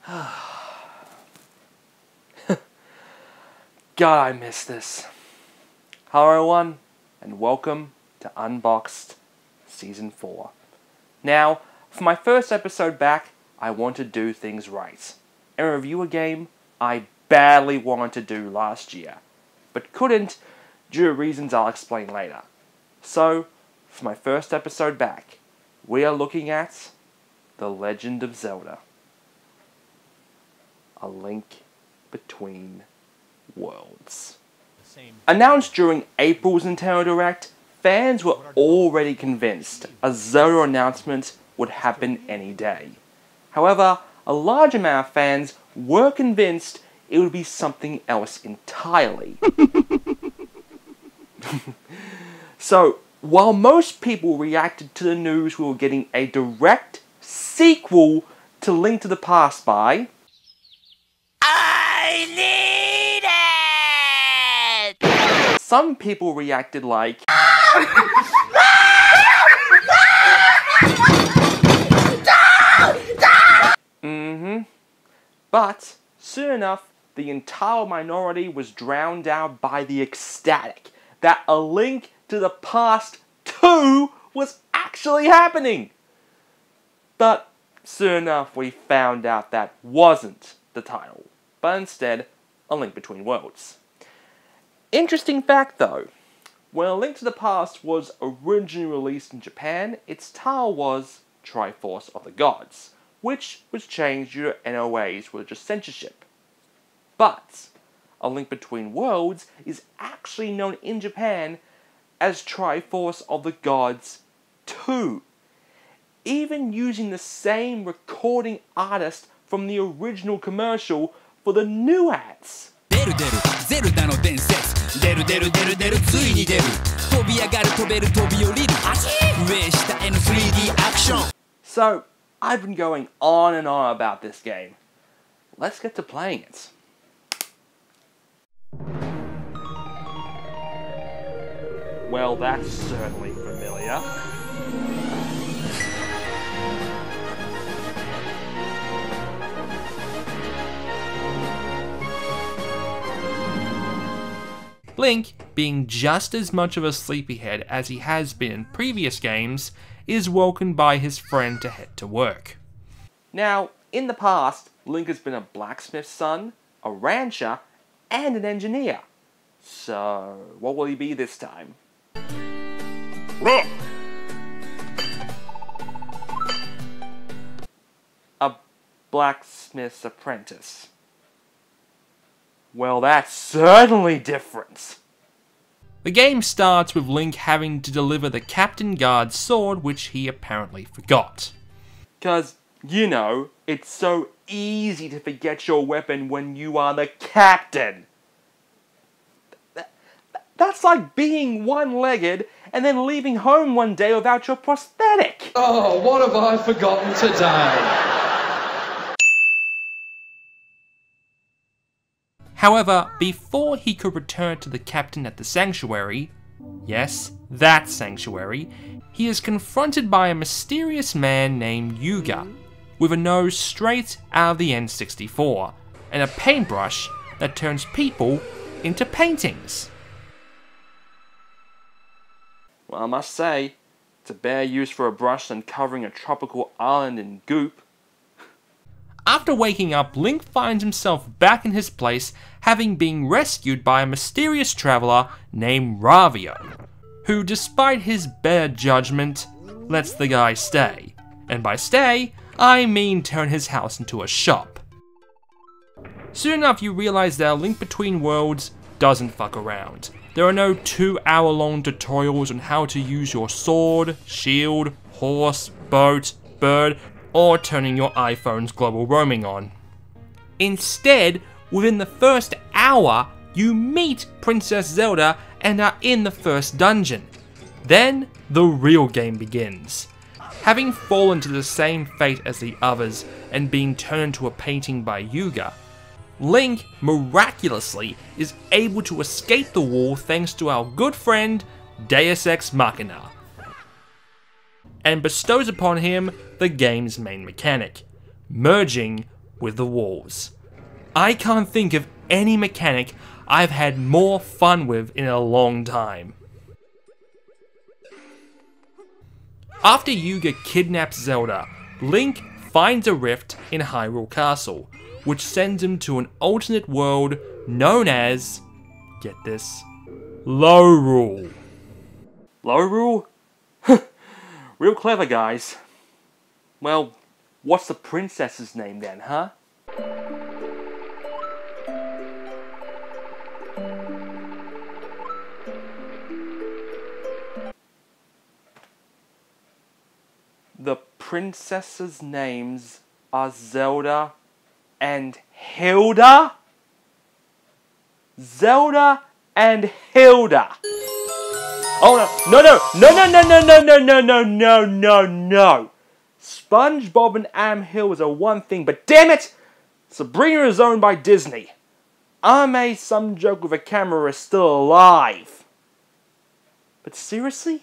God, I miss this. Hello everyone, and welcome to Unboxed Season 4. Now, for my first episode back, I want to do things right, and review a game I badly wanted to do last year, but couldn't due to reasons I'll explain later. So, for my first episode back, we are looking at The Legend of Zelda. A Link Between Worlds. Announced during April's Nintendo Direct, fans were already convinced a Zelda announcement would happen any day. However, a large amount of fans were convinced it would be something else entirely. So, while most people reacted to the news we were getting a direct sequel to Link to the Past by I need it! Some people reacted like But, soon enough, the entire minority was drowned out by the ecstatic that A Link to the Past 2 was actually happening. But, soon enough, we found out that wasn't the title, but instead, A Link Between Worlds. Interesting fact though, when A Link to the Past was originally released in Japan, its title was Triforce of the Gods, which was changed due to NOA's religious censorship. But A Link Between Worlds is actually known in Japan as Triforce of the Gods 2, even using the same recording artist from the original commercial for the new ads. So, I've been going on and on about this game. Let's get to playing it. Well, that's certainly familiar. Link, being just as much of a sleepyhead as he has been in previous games, is welcomed by his friend to head to work. Now, in the past, Link has been a blacksmith's son, a rancher, and an engineer. So, what will he be this time? A blacksmith's apprentice. Well, that's certainly different. The game starts with Link having to deliver the Captain Guard's sword, which he apparently forgot. 'Cause, you know, it's so easy to forget your weapon when you are the captain. That's like being one-legged and then leaving home one day without your prosthetic. Oh, what have I forgotten today? However, before he could return to the captain at the sanctuary, yes, that sanctuary, he is confronted by a mysterious man named Yuga, with a nose straight out of the N64, and a paintbrush that turns people into paintings. Well, I must say, it's a better use for a brush than covering a tropical island in goop. After waking up, Link finds himself back in his place, having been rescued by a mysterious traveler named Ravio, who, despite his better judgment, lets the guy stay. And by stay, I mean turn his house into a shop. Soon enough, you realize that A Link Between Worlds doesn't fuck around. There are no 2-hour-long tutorials on how to use your sword, shield, horse, boat, bird, or turning your iPhone's global roaming on. Instead, within the first hour, you meet Princess Zelda and are in the first dungeon. Then, the real game begins. Having fallen to the same fate as the others and being turned into a painting by Yuga, Link, miraculously, is able to escape the wall thanks to our good friend, Deus Ex Machina, and bestows upon him the game's main mechanic, merging with the walls. I can't think of any mechanic I've had more fun with in a long time. After Yuga kidnaps Zelda, Link finds a rift in Hyrule Castle, which sends him to an alternate world known as, get this, Lorule. Lorule? Real clever, guys. Well, what's the princess's name then, huh? The princesses' names are Zelda and Hilda? Zelda and Hilda! Oh no. SpongeBob and Am is a one thing, but damn it! Sabrina is owned by Disney. Ame, some joke with a camera, is still alive. But seriously?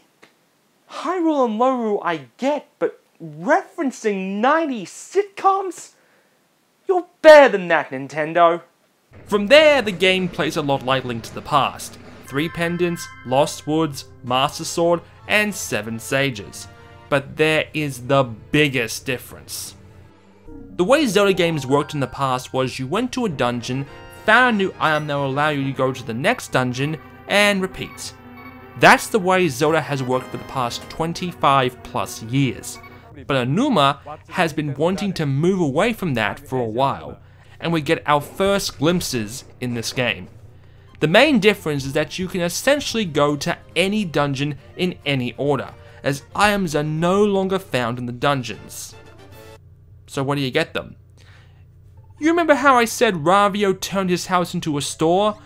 Hyrule and Lorule I get, but referencing 90s sitcoms? You're better than that, Nintendo. From there, the game plays a lot like Link to the Past. 3 pendants, Lost Woods, Master Sword, and 7 sages. But there is the biggest difference. The way Zelda games worked in the past was you went to a dungeon, found a new item that will allow you to go to the next dungeon, and repeat. That's the way Zelda has worked for the past 25 plus years. But Aonuma has been wanting to move away from that for a while, and we get our first glimpses in this game. The main difference is that you can essentially go to any dungeon in any order, as items are no longer found in the dungeons. So where do you get them? You remember how I said Ravio turned his house into a store?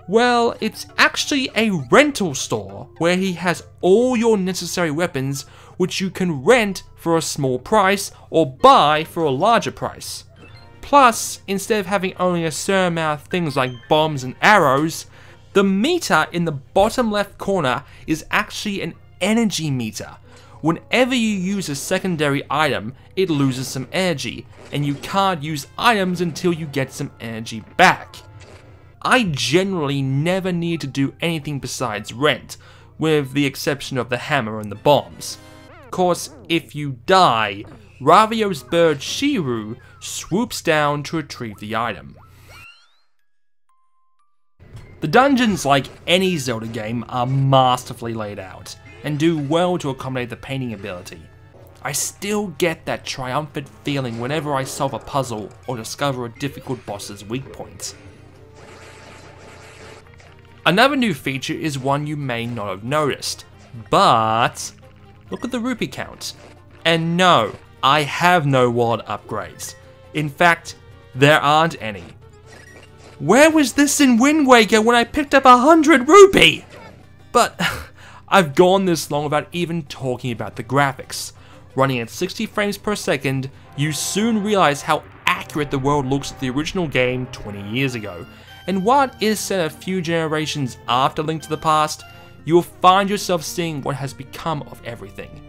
Well, it's actually a rental store where he has all your necessary weapons which you can rent for a small price or buy for a larger price. Plus, instead of having only a certain amount of things like bombs and arrows, the meter in the bottom left corner is actually an energy meter. Whenever you use a secondary item, it loses some energy, and you can't use items until you get some energy back. I generally never need to do anything besides rent, with the exception of the hammer and the bombs. Of course, if you die, Ravio's bird Shiru swoops down to retrieve the item. The dungeons, like any Zelda game, are masterfully laid out, and do well to accommodate the painting ability. I still get that triumphant feeling whenever I solve a puzzle or discover a difficult boss's weak point. Another new feature is one you may not have noticed, but look at the rupee count. And no, I have no wallet upgrades. In fact, there aren't any. Where was this in Wind Waker when I picked up 100 rupee? But I've gone this long without even talking about the graphics. Running at 60 frames per second, you soon realize how accurate the world looks at the original game 20 years ago. And while it is set a few generations after Link to the Past, you will find yourself seeing what has become of everything.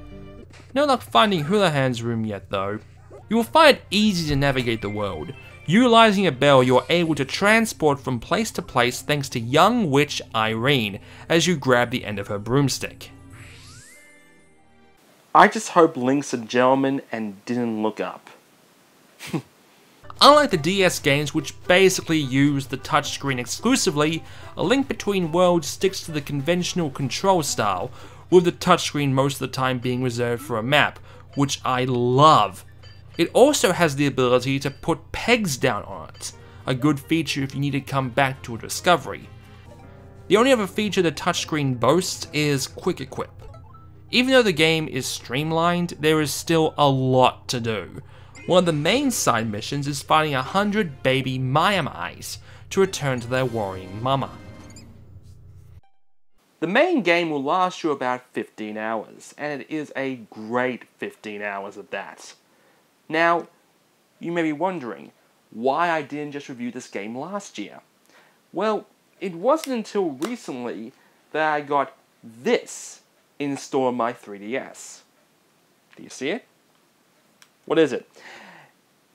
No luck finding Houlihan's room yet though. You will find it easy to navigate the world. Utilizing a bell, you're able to transport from place to place thanks to young witch Irene as you grab the end of her broomstick. I just hope Link's a gentleman and didn't look up. Unlike the DS games, which basically use the touchscreen exclusively, A Link Between Worlds sticks to the conventional control style, with the touchscreen most of the time being reserved for a map, which I love. It also has the ability to put pegs down on it, a good feature if you need to come back to a discovery. The only other feature the touchscreen boasts is Quick Equip. Even though the game is streamlined, there is still a lot to do. One of the main side missions is finding 100 baby Maiamais to return to their worrying mama. The main game will last you about 15 hours, and it is a great 15 hours at that. Now, you may be wondering why I didn't just review this game last year. Well, it wasn't until recently that I got this installed on my 3DS. Do you see it? What is it?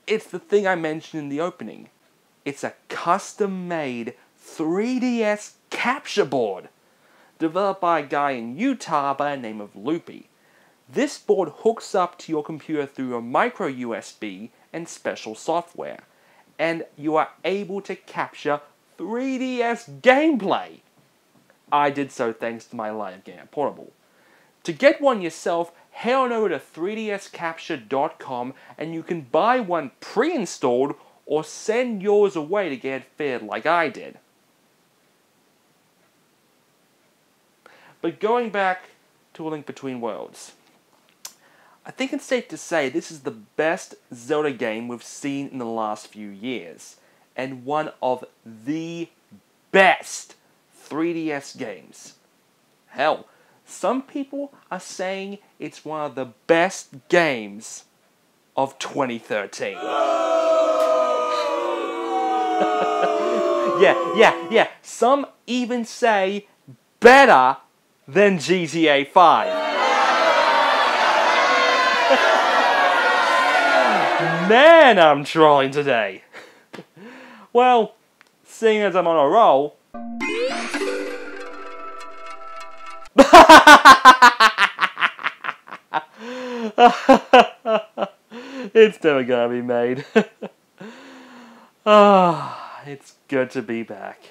It's the thing I mentioned in the opening. It's a custom-made 3DS capture board, developed by a guy in Utah by the name of Loopy. This board hooks up to your computer through a micro USB and special software, and you are able to capture 3DS gameplay. I did so thanks to my Live Gamer Portable. To get one yourself, head on over to 3dscapture.com and you can buy one pre-installed or send yours away to get it fitted like I did. But going back to A Link Between Worlds, I think it's safe to say this is the best Zelda game we've seen in the last few years, and one of the best 3DS games. Hell, some people are saying it's one of the best games of 2013. Yeah. Some even say better than GTA 5. Man, I'm trolling today. Well, seeing as I'm on a roll... It's never gonna be made. It's good to be back.